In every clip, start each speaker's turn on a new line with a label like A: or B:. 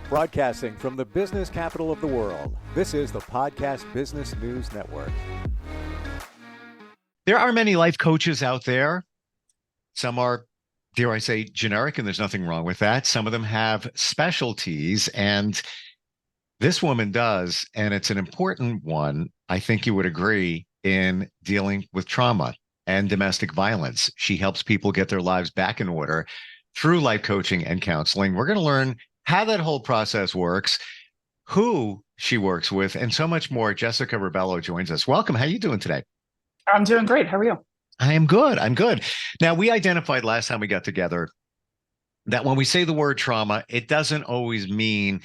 A: Broadcasting from the business capital of the world, this is the Podcast Business News Network.
B: There are many life coaches out there. Some are, dare I say, generic, and there's nothing wrong with that. Some of them have specialties, and this woman does, and it's an important one, I think you would agree, in dealing with trauma and domestic violence. She helps people get their lives back in order through life coaching and counseling. We're going to learn how that whole process works, who she works with, and so much more. Jessica Rebelo joins us. Welcome. How are you doing today?
C: I'm doing great. How are you?
B: I am good. I'm good. Now, we identified last time we got together that when we say the word trauma, it doesn't always mean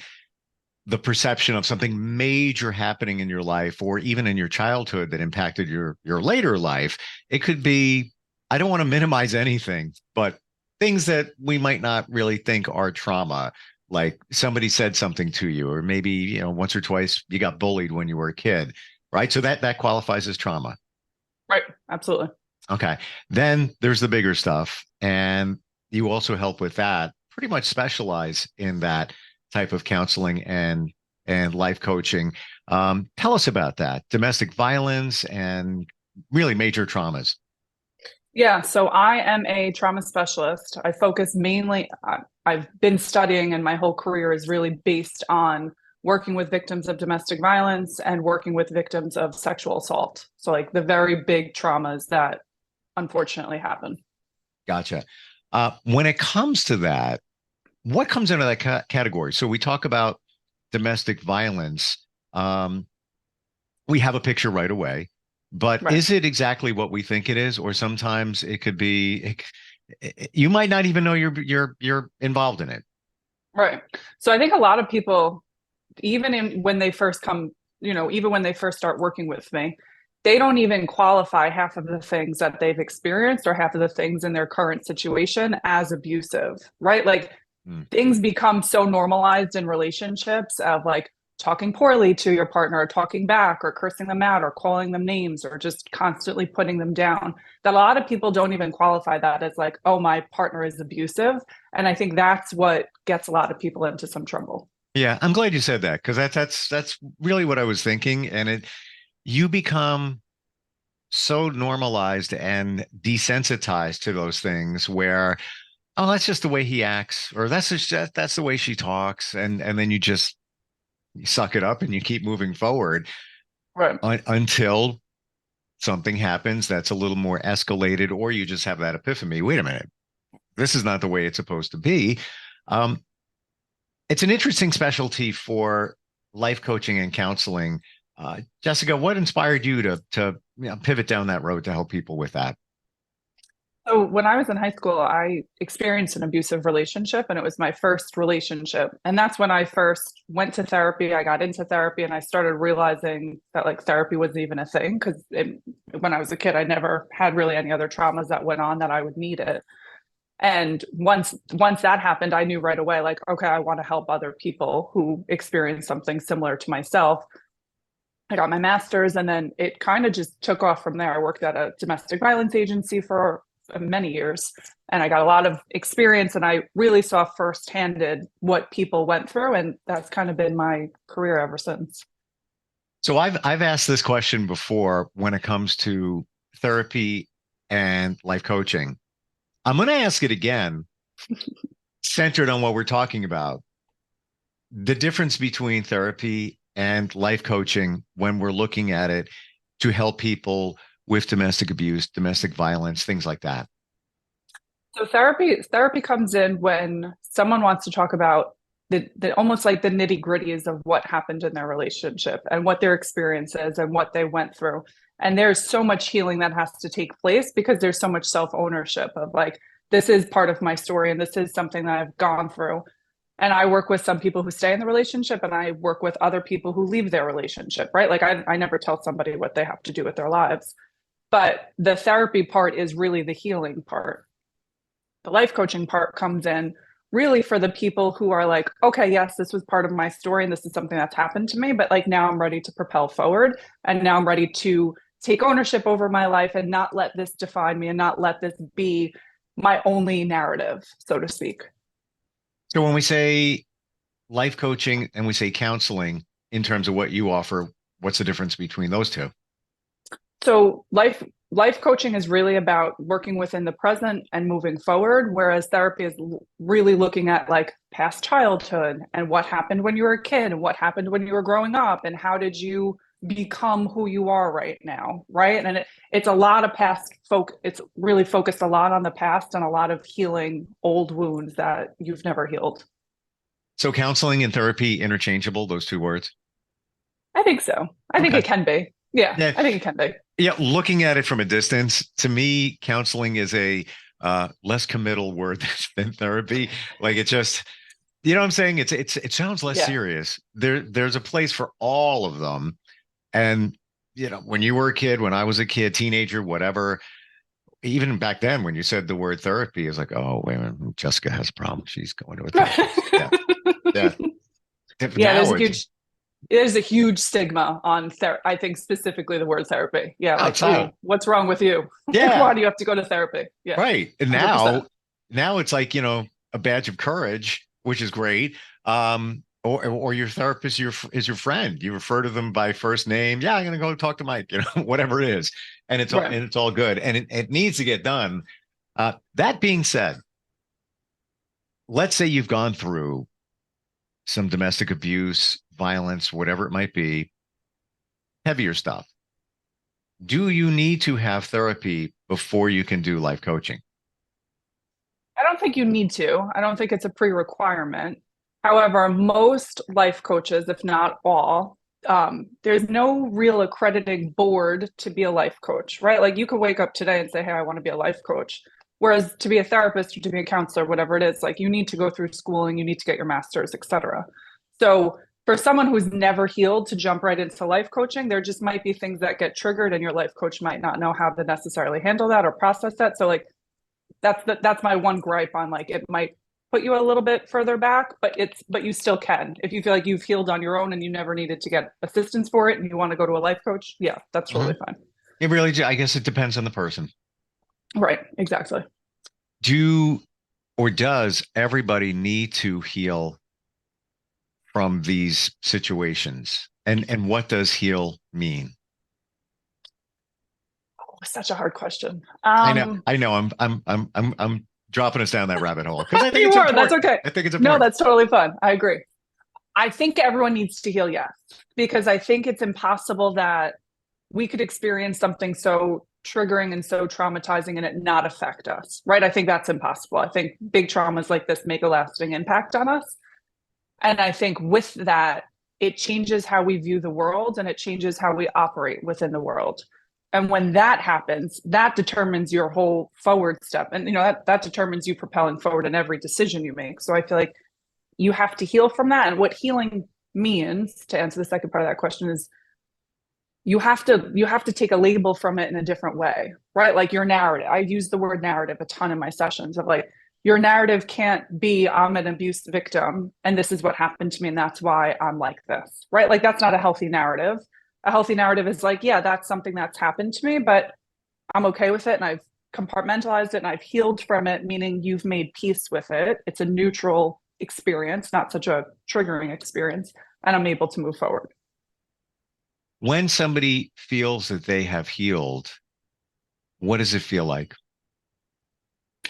B: the perception of something major happening in your life or even in your childhood that impacted your later life. It could be, I don't want to minimize anything, but things that we might not really think are trauma, like somebody said something to you, or maybe, once or twice you got bullied when you were a kid, right? So that qualifies as trauma.
C: Right. Absolutely.
B: Okay. Then there's the bigger stuff. And you also help with that, pretty much specialize in that type of counseling and life coaching. Tell us about that. Domestic violence and really major traumas.
C: Yeah. So I am a trauma specialist. I focus mainly, I've been studying, and my whole career is really based on working with victims of domestic violence and working with victims of sexual assault. So like the very big traumas that unfortunately happen.
B: Gotcha. When it comes to that, what comes into that category? So we talk about domestic violence. We have a picture right away, but
C: Right.
B: Is it exactly what we think it is? Or sometimes it could be, you might not even know you're involved in it.
C: Right. So I think a lot of people, when they first come, even when they first start working with me, they don't even qualify half of the things that they've experienced or half of the things in their current situation as abusive, right? Like things become so normalized in relationships of like talking poorly to your partner, or talking back, or cursing them out, or calling them names, or just constantly putting them down, that a lot of people don't even qualify that as like, oh, my partner is abusive. And I think that's what gets a lot of people into some trouble.
B: Yeah, I'm glad you said that, because that's really what I was thinking. And you become so normalized and desensitized to those things where, oh, that's just the way he acts, or that's the way she talks, and then you just suck it up and you keep moving forward,
C: Right.
B: Until something happens that's a little more escalated, or you just have that epiphany. Wait a minute, this is not the way it's supposed to be. It's an interesting specialty for life coaching and counseling. Jessica, what inspired you to pivot down that road to help people with that?
C: So when I was in high school, I experienced an abusive relationship, and it was my first relationship. And that's when I first went to therapy. I got into therapy, and I started realizing that like therapy wasn't even a thing, because when I was a kid, I never had really any other traumas that went on that I would need it. And once that happened, I knew right away, like, okay, I want to help other people who experience something similar to myself. I got my master's, and then it kind of just took off from there. I worked at a domestic violence agency for many years, and I got a lot of experience, and I really saw firsthand what people went through, and that's kind of been my career ever since.
B: So I've asked this question before when it comes to therapy and life coaching. I'm going to ask it again, centered on what we're talking about. The difference between therapy and life coaching when we're looking at it to help people with domestic abuse, domestic violence, things like that.
C: So therapy comes in when someone wants to talk about the almost like the nitty gritties of what happened in their relationship and what their experience is and what they went through. And there's so much healing that has to take place, because there's so much self-ownership of like, this is part of my story, and this is something that I've gone through. And I work with some people who stay in the relationship, and I work with other people who leave their relationship, right? Like I never tell somebody what they have to do with their lives. But the therapy part is really the healing part. The life coaching part comes in really for the people who are like, okay, yes, this was part of my story, and this is something that's happened to me, but like now I'm ready to propel forward, and now I'm ready to take ownership over my life and not let this define me, and not let this be my only narrative, so to speak.
B: So when we say life coaching and we say counseling in terms of what you offer, what's the difference between those two?
C: So life coaching is really about working within the present and moving forward, whereas therapy is really looking at like past childhood and what happened when you were a kid and what happened when you were growing up and how did you become who you are right now, right? And it's a lot of it's really focused a lot on the past and a lot of healing old wounds that you've never healed.
B: So counseling and therapy interchangeable, those two words?
C: I think so. I think
B: Okay.
C: it can be. Yeah,
B: Yeah.
C: I think it can be.
B: Yeah, looking at it from a distance, to me, counseling is a less committal word than therapy. Like it just, you know what I'm saying? It sounds less
C: Yeah.
B: serious. There's a place for all of them. And when you were a kid, when I was a kid, teenager, whatever, even back then when you said the word therapy, it's like, oh, wait a minute, Jessica has a problem. She's going to a therapist. Yeah. Yeah.
C: Yeah,
B: Now
C: there's a huge stigma on I think specifically the word therapy. Yeah, like,
B: outside.
C: oh, what's wrong with you?
B: Yeah.
C: Why do you have to go to therapy? Yeah.
B: Right. And
C: 100%.
B: now it's like, a badge of courage, which is great. Or your therapist is your friend. You refer to them by first name. Yeah, I'm gonna go talk to Mike, whatever it is. And it's all good. And it needs to get done. That being said, let's say you've gone through some domestic abuse, violence, whatever it might be, heavier stuff. Do you need to have therapy before you can do life coaching?
C: I don't think you need to. I don't think it's a pre-requirement. However, most life coaches, if not all, there's no real accrediting board to be a life coach, right? Like you could wake up today and say, hey, I want to be a life coach. Whereas to be a therapist or to be a counselor, whatever it is, like you need to go through schooling, you need to get your master's, et cetera. So for someone who's never healed to jump right into life coaching, there just might be things that get triggered and your life coach might not know how to necessarily handle that or process that. So like that's my one gripe on like it might put you a little bit further back, but you still can. If you feel like you've healed on your own and you never needed to get assistance for it and you want to go to a life coach, yeah, that's totally fine.
B: It really, I guess it depends on the person.
C: Right, exactly.
B: Does everybody need to heal from these situations? And what does heal mean?
C: Oh, such a hard question.
B: I know. I'm dropping us down that rabbit hole because I think it's important.
C: That's okay.
B: I think it's important.
C: No, that's totally fun. I agree. I think everyone needs to heal, yes, because I think it's impossible that we could experience something so triggering and so traumatizing and it not affect us, right? I think that's impossible. I think big traumas like this make a lasting impact on us. And I think with that, it changes how we view the world and it changes how we operate within the world. And when that happens, that determines your whole forward step. And that determines you propelling forward in every decision you make. So I feel like you have to heal from that. And what healing means, to answer the second part of that question, is you have to take a label from it in a different way, right? Like your narrative. I use the word narrative a ton in my sessions of like, your narrative can't be I'm an abuse victim and this is what happened to me and that's why I'm like this, right? Like that's not a healthy narrative. A healthy narrative is like, yeah, that's something that's happened to me, but I'm okay with it and I've compartmentalized it and I've healed from it, meaning you've made peace with it. It's a neutral experience, not such a triggering experience, and I'm able to move forward.
B: When somebody feels that they have healed, what does it feel like?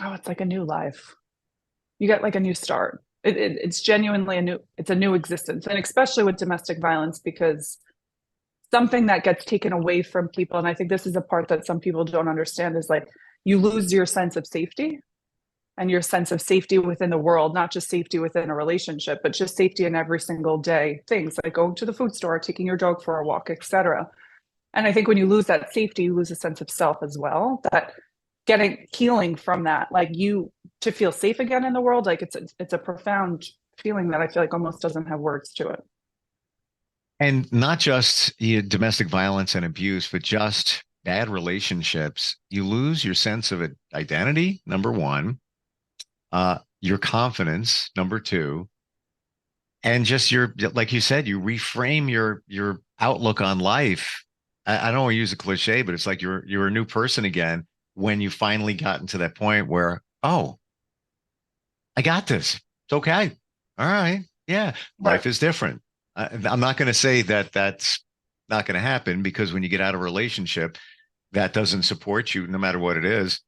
C: Oh, it's like a new life. You get like a new start. It's genuinely a new existence. And especially with domestic violence, because something that gets taken away from people, and I think this is a part that some people don't understand, is like you lose your sense of safety and your sense of safety within the world, not just safety within a relationship, but just safety in every single day things like going to the food store, taking your dog for a walk, etc. And I think when you lose that safety, you lose a sense of self as well. That healing from that, like to feel safe again in the world, like it's a profound feeling that I feel like almost doesn't have words to it.
B: And not just domestic violence and abuse, but just bad relationships. You lose your sense of identity, number one, your confidence, number two, and just like you said, you reframe your outlook on life. I don't want to use a cliche, but it's like you're a new person again when you finally gotten to that point where, oh, I got this. It's okay. All right. Yeah,
C: Right.
B: life is different. I'm not going to say that that's not going to happen, because when you get out of a relationship that doesn't support you, no matter what it is,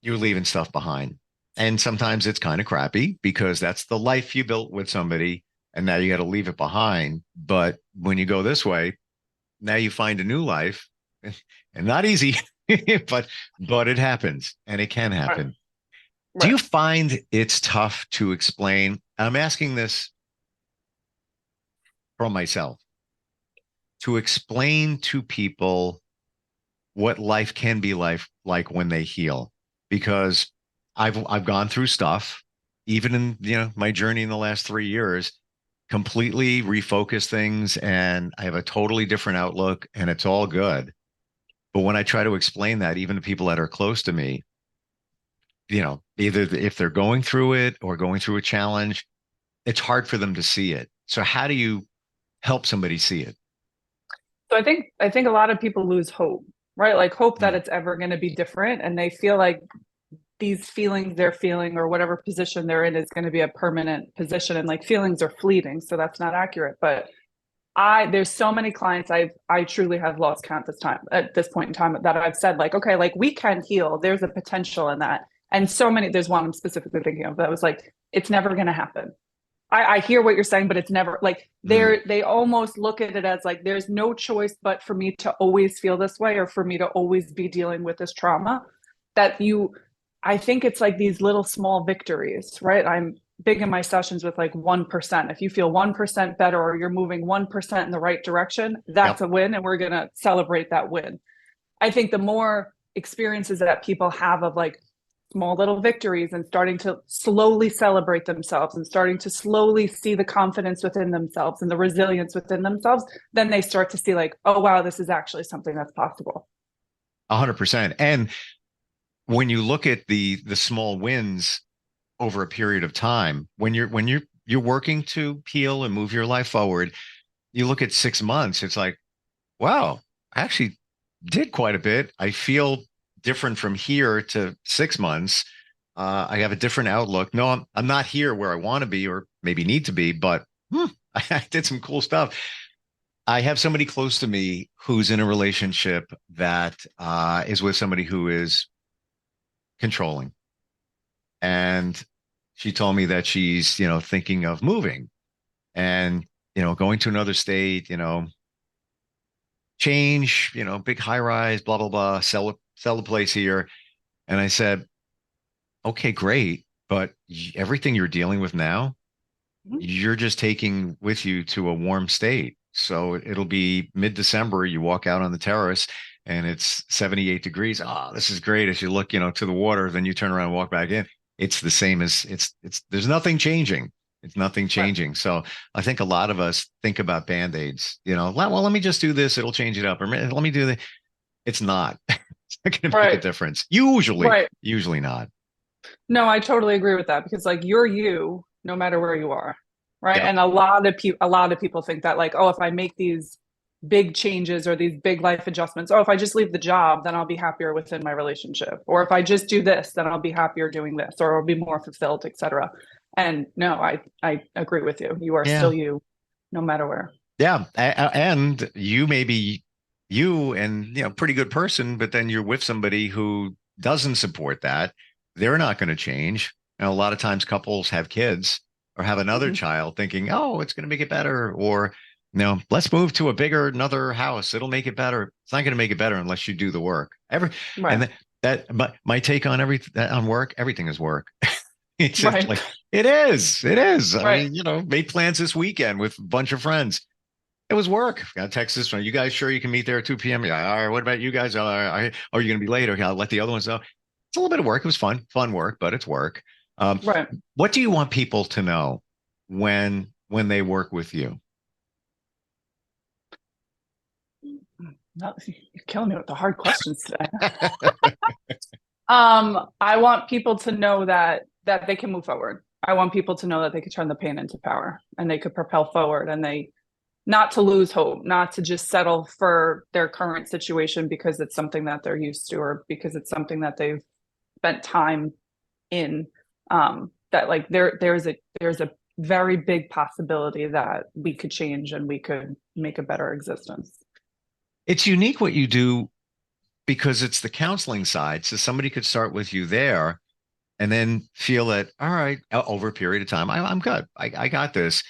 B: you're leaving stuff behind. And sometimes it's kind of crappy because that's the life you built with somebody, and now you got to leave it behind. But when you go this way, now you find a new life, and not easy, but it happens, and it can
C: Right.
B: happen. Do
C: Right.
B: you find it's tough to explain? I'm asking this from myself, to explain to people what life can be like when they heal, because I've gone through stuff, even in my journey in the last 3 years, completely refocus things, and I have a totally different outlook, and it's all good. But when I try to explain that, even to people that are close to me, either if they're going through it or going through a challenge, it's hard for them to see it. So how do you help somebody see it?
C: So I think a lot of people lose hope, right? Like hope that
B: Mm.
C: it's ever going to be different, and they feel like these feelings they're feeling or whatever position they're in is going to be a permanent position, and like feelings are fleeting, so that's not accurate. But there's so many clients I truly have lost count at this point in time that I've said like, okay, like we can heal. There's a potential in that. And so many, there's one I'm specifically thinking of that was like, it's never going to happen. I hear what you're saying, but it's never like
B: Mm.
C: they almost look at it as like there's no choice but for me to always feel this way or for me to always be dealing with this trauma. That you, I think it's like these little small victories, right? I'm big in my sessions with like 1%. If you feel 1% better or you're moving 1% in the right direction, that's
B: Yep.
C: a win, and we're gonna celebrate that win. I think the more experiences that people have of like small little victories and starting to slowly celebrate themselves and starting to slowly see the confidence within themselves and the resilience within themselves, then they start to see like, oh wow, this is actually something that's possible.
B: 100%. And when you look at the small wins over a period of time, when you're working to heal and move your life forward, you look at 6 months, it's like, wow, I actually did quite a bit. I feel different from here to 6 months. I have a different outlook. No, I'm not here where I want to be or maybe need to be, but I did some cool stuff. I have somebody close to me who's in a relationship that is with somebody who is controlling. And she told me that she's, thinking of moving and, going to another state, change, big high rise, blah, blah, blah, sell a place here. And I said, okay, great. But everything you're dealing with now,
C: Mhm.
B: you're just taking with you to a warm state. So it'll be mid-December. You walk out on the terrace and it's 78 degrees. Ah, this is great. As you look, to the water, then you turn around and walk back in. It's the same as there's nothing changing. It's nothing
C: Right.
B: changing. So I think a lot of us think about band-aids, well, let me just do this. It'll change it up. Or let me do that. It's not. It's not going to make a
C: Right.
B: difference. Usually not.
C: No, I totally agree with that because like you're you no matter where you are, right?
B: Yep.
C: And a lot of people think that like, oh, if I make these big changes or these big life adjustments, oh, if I just leave the job, then I'll be happier within my relationship. Or if I just do this, then I'll be happier doing this, or I'll be more fulfilled, etc. And no, I agree with you. You are
B: Yeah.
C: still you, no matter where.
B: Yeah. And you may be you and, pretty good person, but then you're with somebody who doesn't support that. They're not going to change. And a lot of times couples have kids or have another
C: Mhm.
B: child thinking, oh, it's going to make it better. Or, let's move to another house. It'll make it better. It's not going to make it better unless you do the work.
C: Right.
B: And my take on on work, everything is work. It's just
C: Right.
B: like, it is. I
C: Right.
B: mean, made plans this weekend with a bunch of friends. It was work. Got a text this one. You guys sure you can meet there at 2 p.m.? Yeah. All right. What about you guys? Are you going to be late? Okay. I'll let the other ones know. It's a little bit of work. It was fun work, but it's work. Um,
C: Right.
B: what do you want people to know when they work with you?
C: No, you're killing me with the hard questions today. I want people to know that they can move forward. I want people to know that they could turn the pain into power and they could propel forward and they not to lose hope, not to just settle for their current situation because it's something that they're used to or because it's something that they've spent time in. That like there's a very big possibility that we could change and we could make a better existence.
B: It's unique what you do because it's the counseling side. So somebody could start with you there and then feel that, all right, over a period of time, I'm good. I got this.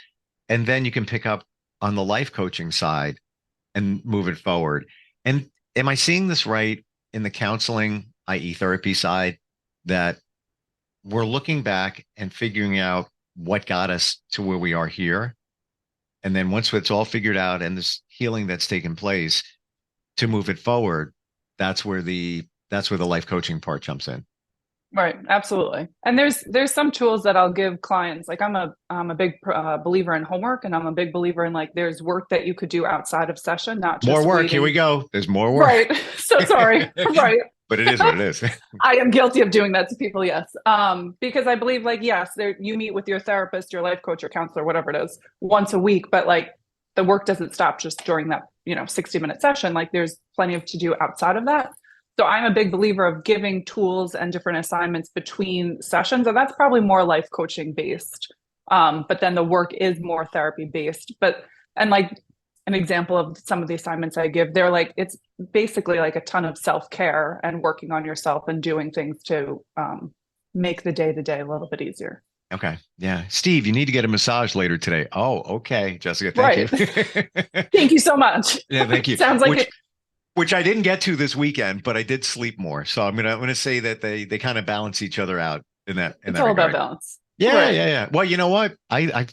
B: And then you can pick up on the life coaching side and move it forward. And am I seeing this right in the counseling, i.e., therapy side, that we're looking back and figuring out what got us to where we are here? And then once it's all figured out and this healing that's taken place to move it forward, that's where the life coaching part jumps in.
C: Right, absolutely. And there's some tools that I'll give clients. Like I'm a big believer in homework, and I'm a big believer in like there's work that you could do outside of session, not just
B: More work.
C: waiting.
B: Here we go. There's more work.
C: Right. So sorry. Right.
B: But it is what it is.
C: I am guilty of doing that to people, yes. Because I believe like, yes, you meet with your therapist, your life coach, your counselor, whatever it is, once a week, but like the work doesn't stop just during that, 60-minute session. Like there's plenty of to do outside of that. So I'm a big believer of giving tools and different assignments between sessions, and that's probably more life coaching based. But then the work is more therapy based. And like an example of some of the assignments I give, they're like, it's basically like a ton of self-care and working on yourself and doing things to make the day-to-day a little bit easier.
B: Okay. Yeah. Steve, you need to get a massage later today. Oh, okay. Jessica, thank you.
C: Thank you so much.
B: Yeah, thank you.
C: Sounds like
B: which I didn't get to this weekend, but I did sleep more. So I'm gonna say that they kind of balance each other out in that.
C: It's all about balance.
B: Yeah,
C: right.
B: yeah. Well, you know what? I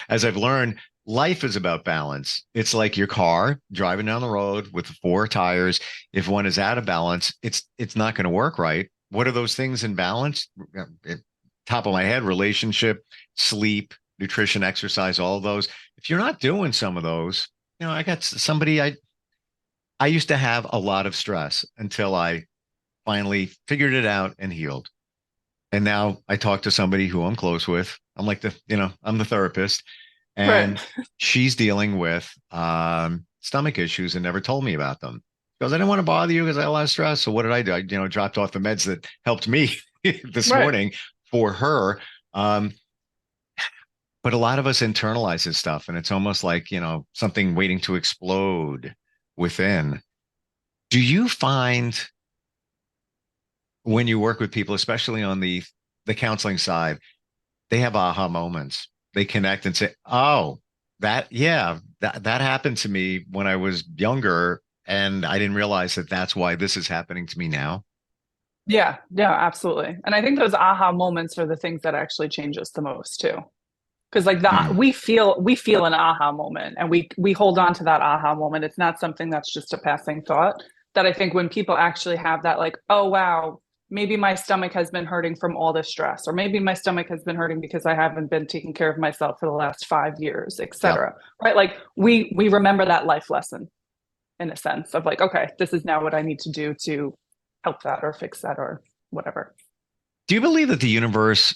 B: as I've learned, life is about balance. It's like your car driving down the road with 4 tires. If one is out of balance, it's not going to work right. What are those things in balance? Top of my head: relationship, sleep, nutrition, exercise, all of those. If you're not doing some of those, I got somebody I used to have a lot of stress until I finally figured it out and healed. And now I talk to somebody who I'm close with. I'm like I'm the therapist, and
C: right.
B: she's dealing with stomach issues and never told me about them. Because I didn't want to bother you because I had a lot of stress. So what did I do? I, dropped off the meds that helped me this
C: right.
B: morning for her. But a lot of us internalize this stuff, and it's almost like, something waiting to explode within. Do you find when you work with people, especially on the counseling side, they have aha moments? They connect and say, "Oh, that happened to me when I was younger, and I didn't realize that that's why this is happening to me now."
C: Yeah, absolutely. And I think those aha moments are the things that actually change us the most too. Because like we feel an aha moment, and we hold on to that aha moment. It's not something that's just a passing thought. That I think when people actually have that, like, oh wow, maybe my stomach has been hurting from all this stress, or maybe my stomach has been hurting because I haven't been taking care of myself for the last 5 years, etc.
B: Yep.
C: Right? Like we remember that life lesson in a sense of like, okay, this is now what I need to do to help that or fix that or whatever.
B: Do you believe that the universe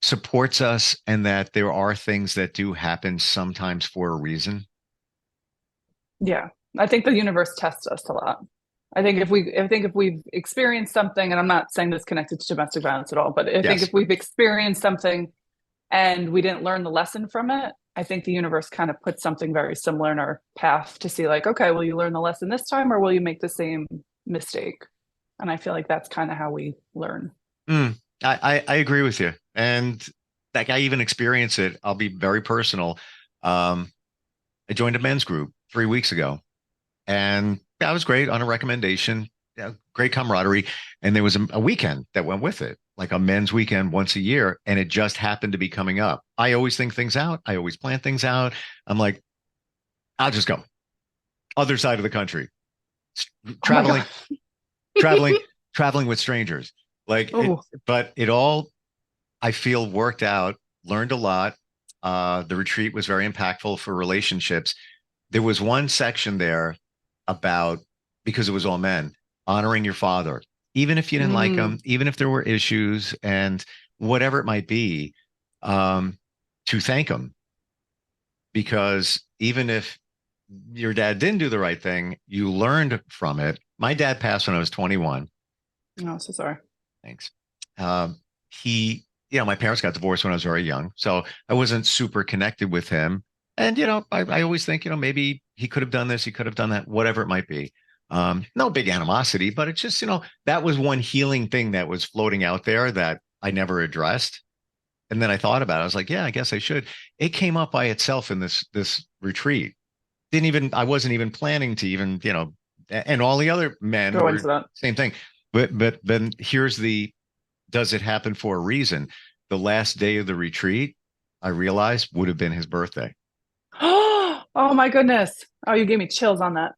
B: supports us and that there are things that do happen sometimes for a reason?
C: Yeah, I think the universe tests us a lot. I think if we've experienced something, and I'm not saying this connected to domestic violence at all, but I think if we've experienced something and we didn't learn the lesson from it, I think the universe kind of puts something very similar in our path to see like, okay, will you learn the lesson this time, or will you make the same mistake? And I feel like that's kind of how we learn.
B: I agree with you. And like I even experience it. I'll be very personal. I joined a men's group 3 weeks ago, and that was great on a recommendation. Yeah, great camaraderie. And there was a weekend that went with it, like a men's weekend once a year. And it just happened to be coming up. I always think things out. I always plan things out. I'm like, I'll just go. Other side of the country, traveling with strangers. But it all, I feel, worked out, learned a lot. The retreat was very impactful for relationships. There was one section there about, because it was all men, honoring your father, even if you didn't like him, even if there were issues and whatever it might be, to thank him. Because even if your dad didn't do the right thing, you learned from it. My dad passed when I was 21.
C: Oh, so sorry.
B: Thanks. He my parents got divorced when I was very young, so I wasn't super connected with him. And, I always think, maybe he could have done this, he could have done that, whatever it might be. No big animosity, but it's just, that was one healing thing that was floating out there that I never addressed. And then I thought about it. I was like, yeah, I guess I should. It came up by itself in this retreat. I wasn't even planning to even, and all the other men
C: Go
B: were
C: into that.
B: same thing. But then here's does it happen for a reason? The last day of the retreat, I realized, would have been his birthday.
C: Oh my goodness. Oh, you gave me chills on that.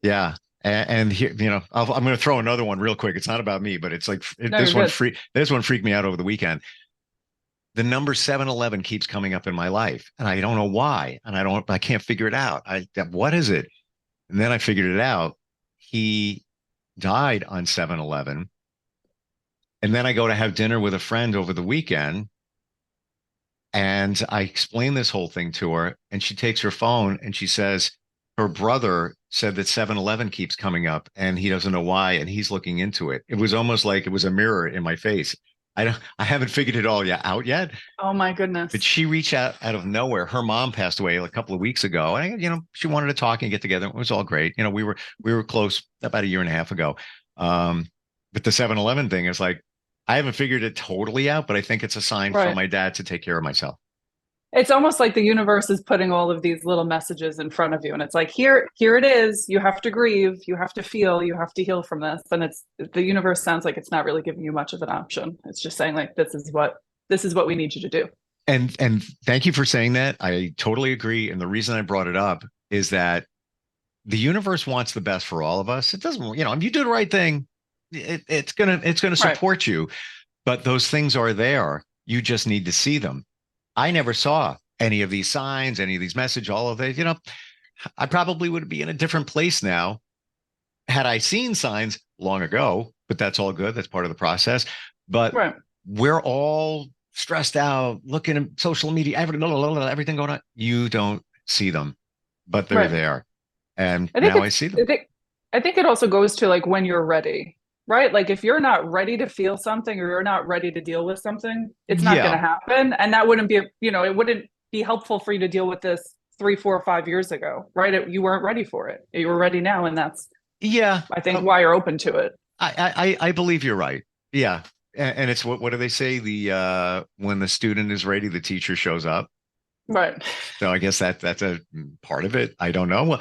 B: Yeah. And here, I'm going to throw another one real quick. It's not about me, but it's like
C: No,
B: this
C: you're
B: one
C: good.
B: this one freaked me out over the weekend. The number 7-Eleven keeps coming up in my life, and I don't know why, and I can't figure it out. What is it? And then I figured it out. He died on 7-Eleven. And then I go to have dinner with a friend over the weekend, and I explain this whole thing to her, and she takes her phone and she says her brother said that 7-Eleven keeps coming up and he doesn't know why, and he's looking into it. It was almost like it was a mirror in my face. I haven't figured it all out yet.
C: Oh my goodness.
B: But she reached out of nowhere. Her mom passed away a couple of weeks ago, and she wanted to talk and get together. It was all great. We were close about a year and a half ago. But the 7-Eleven thing is like, I haven't figured it totally out, but I think it's a sign from my dad to take care of myself.
C: It's almost like the universe is putting all of these little messages in front of you. And it's like, here it is. You have to grieve. You have to feel. You have to heal from this. And the universe sounds like it's not really giving you much of an option. It's just saying like, this is what we need you to do.
B: And thank you for saying that. I totally agree. And the reason I brought it up is that the universe wants the best for all of us. It doesn't, if you do the right thing, it's gonna support you. But those things are there. You just need to see them. I never saw any of these signs, any of these messages, all of that. I probably would be in a different place now had I seen signs long ago, but that's all good. That's part of the process. But we're all stressed out, looking at social media, everything going on. You don't see them, but they're there. And now I see them.
C: I think it also goes to like when you're ready. Right? Like if you're not ready to feel something or you're not ready to deal with something, it's not going to happen. And that wouldn't be, it wouldn't be helpful for you to deal with this 3, 4, 5 years ago, right? You weren't ready for it. You were ready now. And that's, I think why you're open to it.
B: I believe you're right. Yeah. And it's what do they say? When the student is ready, the teacher shows up.
C: Right.
B: So I guess that's a part of it. I don't know.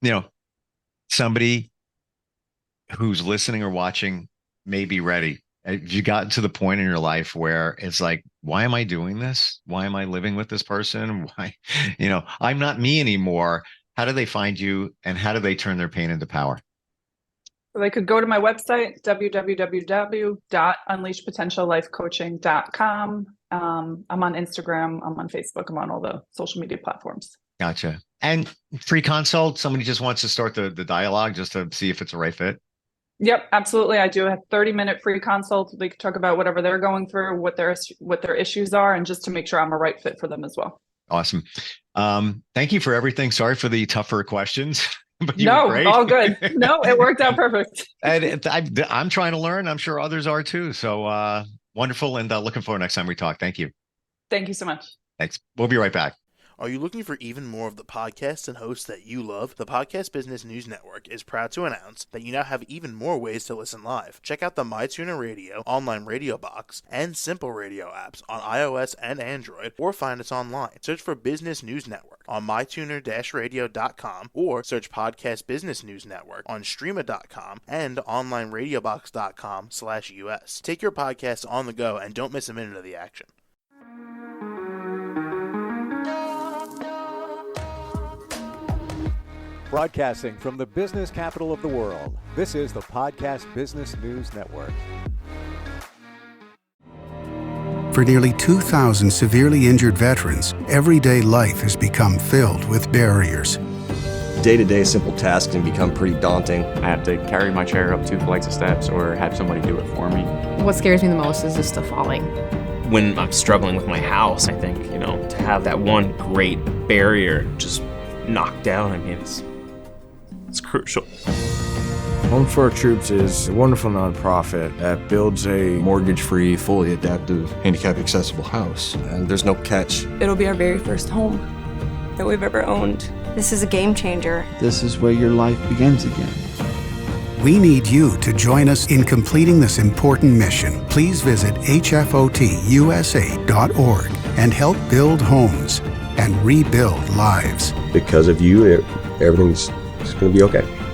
B: Well, somebody who's listening or watching may be ready. Have you gotten to the point in your life where it's like, why am I doing this? Why am I living with this person? Why, I'm not me anymore. How do they find you and how do they turn their pain into power?
C: So they could go to my website, www.unleashpotentiallifecoaching.com. I'm on Instagram. I'm on Facebook. I'm on all the social media platforms.
B: Gotcha. And free consult. Somebody just wants to start the dialogue just to see if it's a right fit.
C: Yep, absolutely. I do a 30-minute free consult. They can talk about whatever they're going through, what their issues are, and just to make sure I'm a right fit for them as well.
B: Awesome. Thank you for everything. Sorry for the tougher questions. But you were great.
C: All good. No, it worked out perfect.
B: And I'm trying to learn. I'm sure others are too. So wonderful. And looking forward next time we talk. Thank you.
C: Thank you so much.
B: Thanks. We'll be right back.
D: Are you looking for even more of the podcasts and hosts that you love? The Podcast Business News Network is proud to announce that you now have even more ways to listen live. Check out the MyTuner Radio, online radio box, and Simple Radio apps on iOS and Android, or find us online. Search for Business News Network on mytuner-radio.com or search Podcast Business News Network on streama.com and onlineradiobox.com/US. Take your podcast on the go and don't miss a minute of the action.
A: Broadcasting from the business capital of the world, this is the Podcast Business News Network.
E: For nearly 2,000 severely injured veterans, everyday life has become filled with barriers.
F: Day-to-day simple tasks can become pretty daunting.
G: I have to carry my chair up 2 flights of steps or have somebody do it for me.
H: What scares me the most is just the falling.
I: When I'm struggling with my house, I think, to have that one great barrier just knocked down, it's crucial.
J: Home for Our Troops is a wonderful nonprofit that builds a
K: mortgage-free, fully adaptive, handicap-accessible house.
F: And there's no catch.
L: It'll be our very first home that we've ever owned.
M: This is a game changer.
N: This is where your life begins again.
E: We need you to join us in completing this important mission. Please visit hfotusa.org and help build homes and rebuild lives.
F: Because of you, everything's going to be okay.